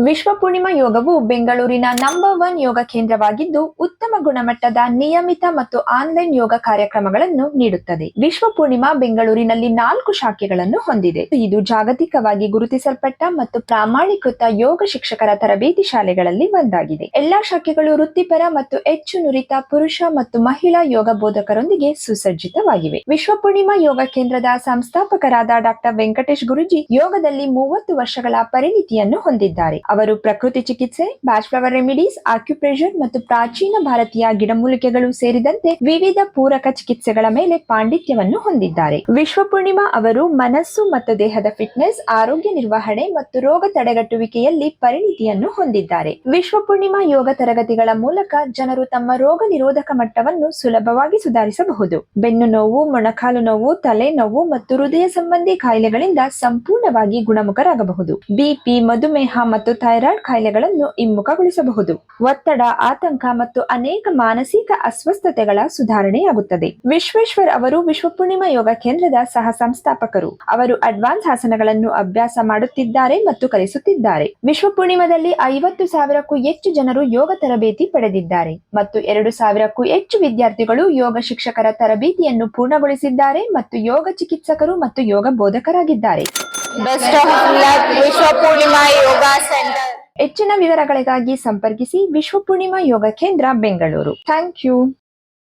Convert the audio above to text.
ವಿಶ್ವ ಪೂರ್ಣಿಮಾ ಯೋಗವು ಬೆಂಗಳೂರಿನ ನಂಬರ್ 1 ಯೋಗ ಕೇಂದ್ರವಾಗಿದ್ದು, ಉತ್ತಮ ಗುಣಮಟ್ಟದ ನಿಯಮಿತ ಮತ್ತು ಆನ್ಲೈನ್ ಯೋಗ ಕಾರ್ಯಕ್ರಮಗಳನ್ನು ನೀಡುತ್ತದೆ. ವಿಶ್ವ ಪೂರ್ಣಿಮಾ ಬೆಂಗಳೂರಿನಲ್ಲಿ 4 ಶಾಖೆಗಳನ್ನು ಹೊಂದಿದೆ. ಇದು ಜಾಗತಿಕವಾಗಿ ಗುರುತಿಸಲ್ಪಟ್ಟ ಮತ್ತು ಪ್ರಾಮಾಣೀಕೃತ ಯೋಗ ಶಿಕ್ಷಕರ ತರಬೇತಿ ಶಾಲೆಗಳಲ್ಲಿ ಒಂದಾಗಿದೆ. ಎಲ್ಲಾ ಶಾಖೆಗಳು ವೃತ್ತಿಪರ ಮತ್ತು ಹೆಚ್ಚು ನುರಿತ ಪುರುಷ ಮತ್ತು ಮಹಿಳಾ ಯೋಗ ಬೋಧಕರೊಂದಿಗೆ ಸುಸಜ್ಜಿತವಾಗಿವೆ. ವಿಶ್ವ ಪೂರ್ಣಿಮಾ ಯೋಗ ಕೇಂದ್ರದ ಸಂಸ್ಥಾಪಕರಾದ ಡಾಕ್ಟರ್ ವೆಂಕಟೇಶ್ ಗುರೂಜಿ ಯೋಗದಲ್ಲಿ 30 ವರ್ಷಗಳ ಪರಿಣಿತಿಯನ್ನು ಹೊಂದಿದ್ದಾರೆ. ಅವರು ಪ್ರಕೃತಿ ಚಿಕಿತ್ಸೆ, ಬ್ಯಾಚ್ಲವರ್ ರೆಮಿಡೀಸ್, ಆಕ್ಯುಪ್ರೆಷರ್ ಮತ್ತು ಪ್ರಾಚೀನ ಭಾರತೀಯ ಗಿಡಮೂಲಿಕೆಗಳು ಸೇರಿದಂತೆ ವಿವಿಧ ಪೂರಕ ಚಿಕಿತ್ಸೆಗಳ ಮೇಲೆ ಪಾಂಡಿತ್ಯವನ್ನು ಹೊಂದಿದ್ದಾರೆ. ವಿಶ್ವ ಪೂರ್ಣಿಮಾ ಅವರು ಮನಸ್ಸು ಮತ್ತು ದೇಹದ ಫಿಟ್ನೆಸ್, ಆರೋಗ್ಯ ನಿರ್ವಹಣೆ ಮತ್ತು ರೋಗ ತಡೆಗಟ್ಟುವಿಕೆಯಲ್ಲಿ ಪರಿಣಿತಿಯನ್ನು ಹೊಂದಿದ್ದಾರೆ. ವಿಶ್ವ ಪೂರ್ಣಿಮಾ ಯೋಗ ತರಗತಿಗಳ ಮೂಲಕ ಜನರು ತಮ್ಮ ರೋಗ ನಿರೋಧಕ ಮಟ್ಟವನ್ನು ಸುಲಭವಾಗಿ ಸುಧಾರಿಸಬಹುದು. ಬೆನ್ನು ನೋವು, ಮೊಣಕಾಲು ನೋವು, ತಲೆನೋವು ಮತ್ತು ಹೃದಯ ಸಂಬಂಧಿ ಕಾಯಿಲೆಗಳಿಂದ ಸಂಪೂರ್ಣವಾಗಿ ಗುಣಮುಖರಾಗಬಹುದು. ಬಿಪಿ, ಮಧುಮೇಹ ಮತ್ತು ಥೈರಾಯ್ಡ್ ಕಾಯಿಲೆಗಳನ್ನು ಹಿಮ್ಮುಖಗೊಳಿಸಬಹುದು. ಒತ್ತಡ, ಆತಂಕ ಮತ್ತು ಅನೇಕ ಮಾನಸಿಕ ಅಸ್ವಸ್ಥತೆಗಳ ಸುಧಾರಣೆಯಾಗುತ್ತದೆ. ವಿಶ್ವೇಶ್ವರ್ ಅವರು ವಿಶ್ವ ಪೂರ್ಣಿಮಾ ಯೋಗ ಕೇಂದ್ರದ ಸಹ ಸಂಸ್ಥಾಪಕರು. ಅವರು ಅಡ್ವಾನ್ಸ್ ಆಸನಗಳನ್ನು ಅಭ್ಯಾಸ ಮಾಡುತ್ತಿದ್ದಾರೆ ಮತ್ತು ಕಲಿಸುತ್ತಿದ್ದಾರೆ. ವಿಶ್ವ ಪೂರ್ಣಿಮಾದಲ್ಲಿ 50,000ಕ್ಕೂ ಹೆಚ್ಚು ಜನರು ಯೋಗ ತರಬೇತಿ ಪಡೆದಿದ್ದಾರೆ ಮತ್ತು 2,000ಕ್ಕೂ ಹೆಚ್ಚು ವಿದ್ಯಾರ್ಥಿಗಳು ಯೋಗ ಶಿಕ್ಷಕರ ತರಬೇತಿಯನ್ನು ಪೂರ್ಣಗೊಳಿಸಿದ್ದಾರೆ ಮತ್ತು ಯೋಗ ಚಿಕಿತ್ಸಕರು ಮತ್ತು ಯೋಗ ಬೋಧಕರಾಗಿದ್ದಾರೆ. ಬೆಸ್ಟ್ ಆಫ್ ಲಕ್ ವಿಶ್ವ ಪೂರ್ಣಿಮಾ ಯೋಗ ಸೆಂಟರ್. ಹೆಚ್ಚಿನ ವಿವರಗಳಿಗಾಗಿ ಸಂಪರ್ಕಿಸಿ ವಿಶ್ವ ಪೂರ್ಣಿಮಾ ಯೋಗ ಕೇಂದ್ರ, ಬೆಂಗಳೂರು. Thank you.